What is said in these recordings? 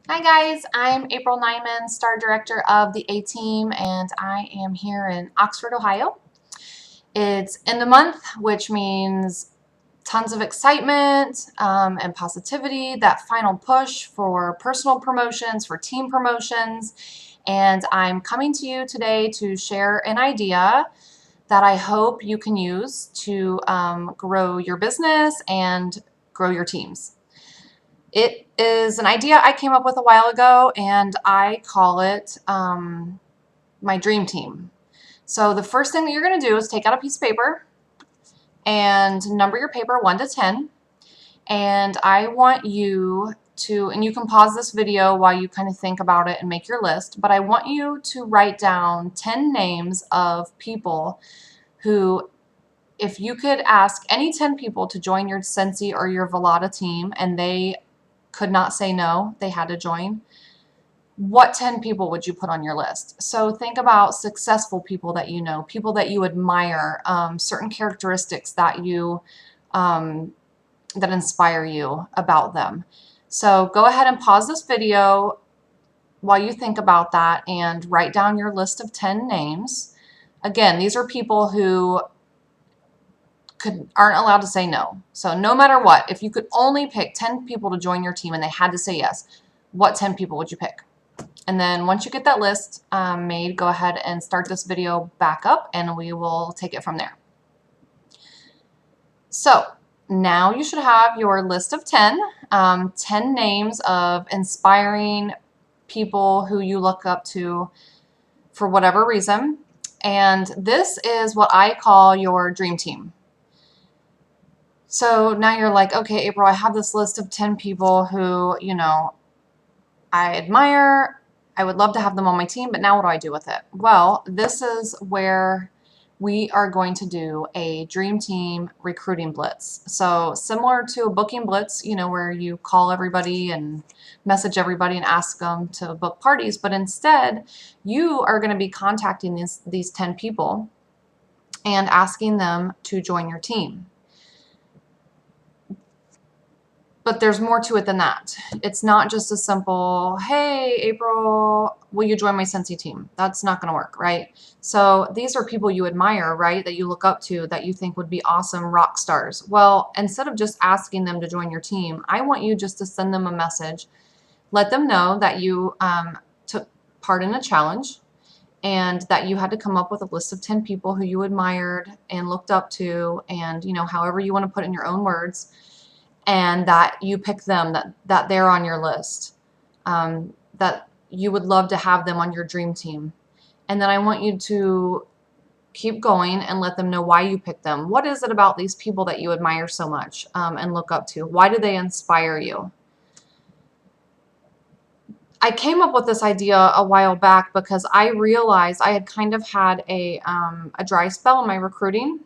Hi guys, I'm April Nyman, Star Director of the A Team, and I am here in Oxford, Ohio. It's end of month, which means tons of excitement and positivity, that final push for personal promotions, for team promotions. And I'm coming to you today to share an idea that I hope you can use to grow your business and grow your teams. It is an idea I came up with a while ago, and I call it my dream team. So the first thing that you're going to do is take out a piece of paper and number your paper 1 to 10. And I want you to, and you can pause this video while you kind of think about it and make your list, but I want you to write down 10 names of people who, if you could ask any 10 people to join your Scentsy or your Velata team and they could not say no, they had to join, what 10 people would you put on your list? So think about successful people that you know, people that you admire, certain characteristics that that inspire you about them. So go ahead and pause this video while you think about that and write down your list of 10 names. Again, these are people who aren't allowed to say no. So no matter what, if you could only pick 10 people to join your team and they had to say yes, what 10 people would you pick? And then once you get that list made, go ahead and start this video back up and we will take it from there. So now you should have your list of 10, 10 names of inspiring people who you look up to for whatever reason. And this is what I call your dream team. So now you're like, okay, April, I have this list of 10 people who, I admire. I would love to have them on my team, but now what do I do with it? Well, this is where we are going to do a dream team recruiting blitz. So similar to a booking blitz, where you call everybody and message everybody and ask them to book parties, but instead you are going to be contacting these 10 people and asking them to join your team. But there's more to it than that. It's not just a simple, hey, April, will you join my Scentsy team? That's not going to work, right? So these are people you admire, right, that you look up to, that you think would be awesome rock stars. Well, instead of just asking them to join your team, I want you just to send them a message. Let them know that you took part in a challenge and that you had to come up with a list of 10 people who you admired and looked up to, and, however you want to put it in your own words, and that you pick them, that they're on your list, that you would love to have them on your dream team. And then I want you to keep going and let them know why you picked them. What is it about these people that you admire so much and look up to? Why do they inspire you? I came up with this idea a while back because I realized I had kind of had a dry spell in my recruiting.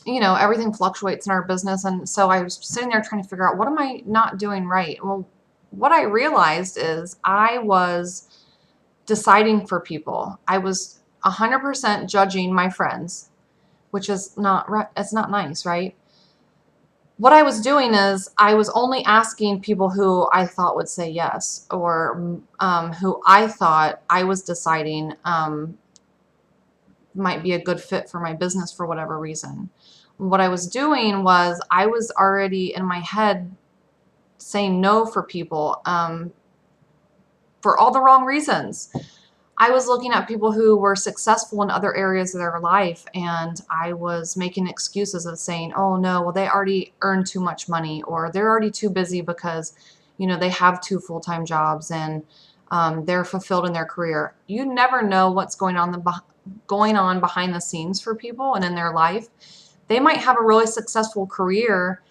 Everything fluctuates in our business. And so I was sitting there trying to figure out, what am I not doing right? Well, what I realized is I was deciding for people. I was 100% judging my friends, which is not right. It's not nice, right? What I was doing is I was only asking people who I thought would say yes, or who I thought I was deciding might be a good fit for my business for whatever reason. What I was doing was I was already in my head saying no for people for all the wrong reasons. I was looking at people who were successful in other areas of their life, and I was making excuses of saying, oh no, well, they already earn too much money, or they're already too busy because, they have 2 full-time jobs and they're fulfilled in their career. You never know what's going on behind the scenes for people and in their life. They might have a really successful career,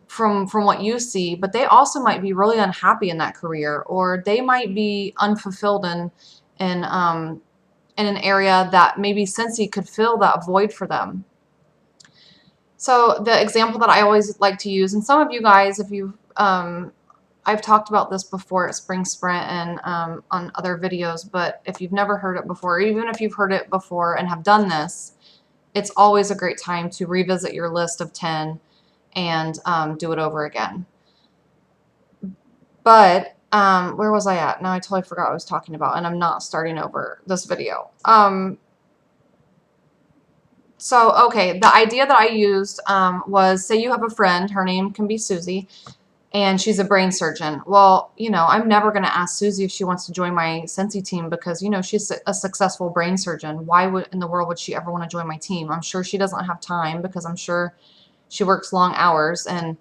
from what you see, but they also might be really unhappy in that career, or they might be unfulfilled in an area that maybe Scentsy could fill that void for them. So the example that I always like to use, and some of you guys, if you I've talked about this before at Spring Sprint and on other videos, but if you've never heard it before, even if you've heard it before and have done this, it's always a great time to revisit your list of 10 and do it over again. But where was I at? Now I totally forgot what I was talking about, and I'm not starting over this video. So, okay, the idea that I used was, say you have a friend, her name can be Susie, and she's a brain surgeon. Well, you know, I'm never going to ask Susie if she wants to join my Scentsy team because, you know, she's a successful brain surgeon. Why would in the world would she ever want to join my team? I'm sure she doesn't have time because I'm sure she works long hours, and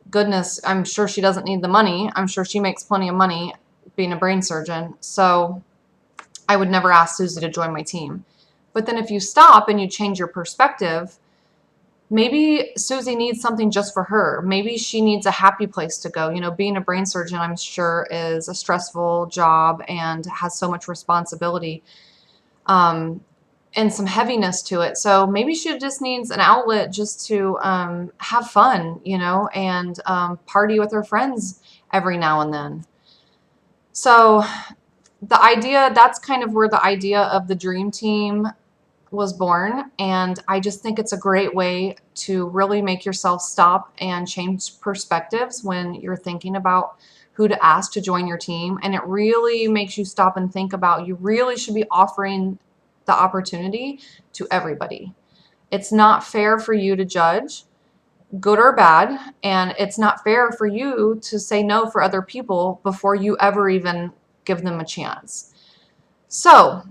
goodness, I'm sure she doesn't need the money. I'm sure she makes plenty of money being a brain surgeon. So I would never ask Susie to join my team. But then if you stop and you change your perspective, maybe Susie needs something just for her. Maybe she needs a happy place to go. You know, being a brain surgeon, I'm sure, is a stressful job and has so much responsibility and some heaviness to it. So maybe she just needs an outlet just to have fun, you know, and party with her friends every now and then. So the idea, that's kind of where the idea of the dream team was born, and I just think it's a great way to really make yourself stop and change perspectives when you're thinking about who to ask to join your team. And it really makes you stop and think about, you really should be offering the opportunity to everybody. It's not fair for you to judge, good or bad, and it's not fair for you to say no for other people before you ever even give them a chance. So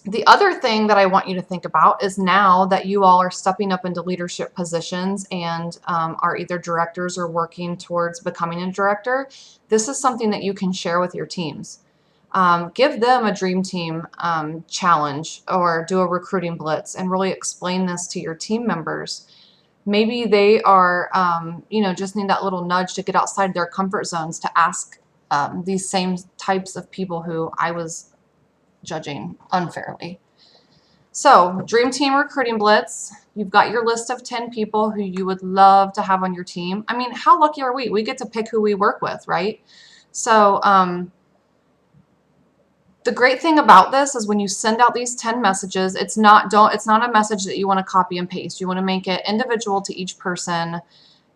the other thing that I want you to think about is, now that you all are stepping up into leadership positions and are either directors or working towards becoming a director, this is something that you can share with your teams. Give them a dream team challenge, or do a recruiting blitz and really explain this to your team members. Maybe they are, you know, just need that little nudge to get outside their comfort zones to ask these same types of people who I was judging unfairly. So, Dream Team Recruiting Blitz, you've got your list of 10 people who you would love to have on your team. I mean, how lucky are we? We get to pick who we work with, right? So, the great thing about this is when you send out these 10 messages, it's not a message that you want to copy and paste. You want to make it individual to each person,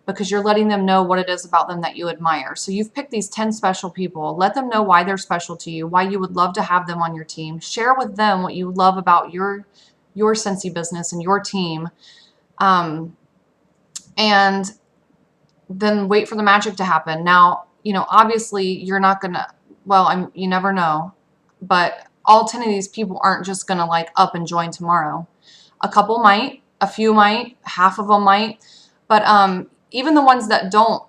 because you're letting them know what it is about them that you admire. So you've picked these 10 special people. Let them know why they're special to you, why you would love to have them on your team. Share with them what you love about your Scentsy business and your team. And then wait for the magic to happen. Now, you know, obviously you're not going to, well, you never know, but all 10 of these people aren't just going to like up and join tomorrow. A couple might, a few might, half of them might, but even the ones that don't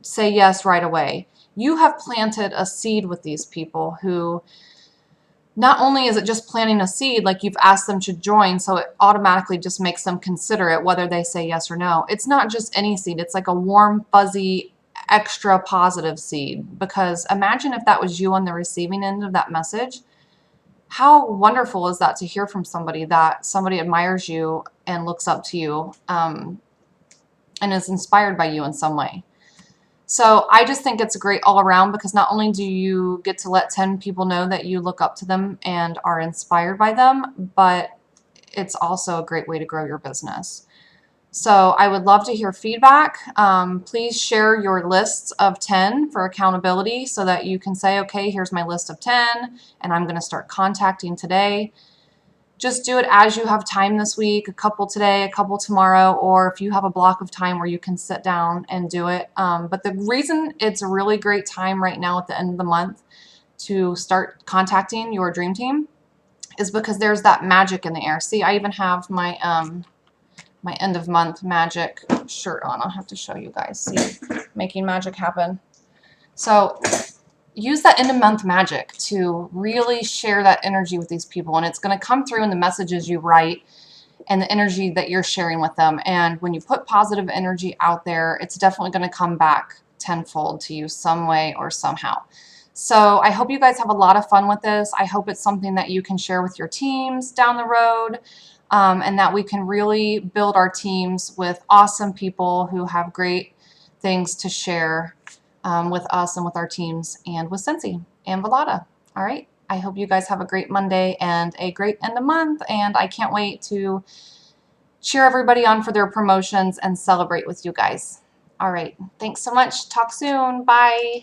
say yes right away, you have planted a seed with these people who, not only is it just planting a seed, like you've asked them to join, so it automatically just makes them consider it whether they say yes or no. It's not just any seed. It's like a warm, fuzzy, extra positive seed. Because imagine if that was you on the receiving end of that message. How wonderful is that to hear from somebody that somebody admires you and looks up to you and is inspired by you in some way. So I just think it's great all around, because not only do you get to let 10 people know that you look up to them and are inspired by them, but it's also a great way to grow your business. So I would love to hear feedback. Please share your lists of 10 for accountability, so that you can say, okay, here's my list of 10 and I'm going to start contacting today. Just do it as you have time this week, a couple today, a couple tomorrow, or if you have a block of time where you can sit down and do it. But the reason it's a really great time right now at the end of the month to start contacting your dream team is because there's that magic in the air. See, I even have my my end of month magic shirt on. I'll have to show you guys. See, making magic happen. So use that end of month magic to really share that energy with these people, and it's going to come through in the messages you write and the energy that you're sharing with them. And when you put positive energy out there, it's definitely going to come back tenfold to you some way or somehow. So I hope you guys have a lot of fun with this. I hope it's something that you can share with your teams down the road, and that we can really build our teams with awesome people who have great things to share with us and with our teams and with Scentsy and Velata. All right. I hope you guys have a great Monday and a great end of month. And I can't wait to cheer everybody on for their promotions and celebrate with you guys. All right. Thanks so much. Talk soon. Bye.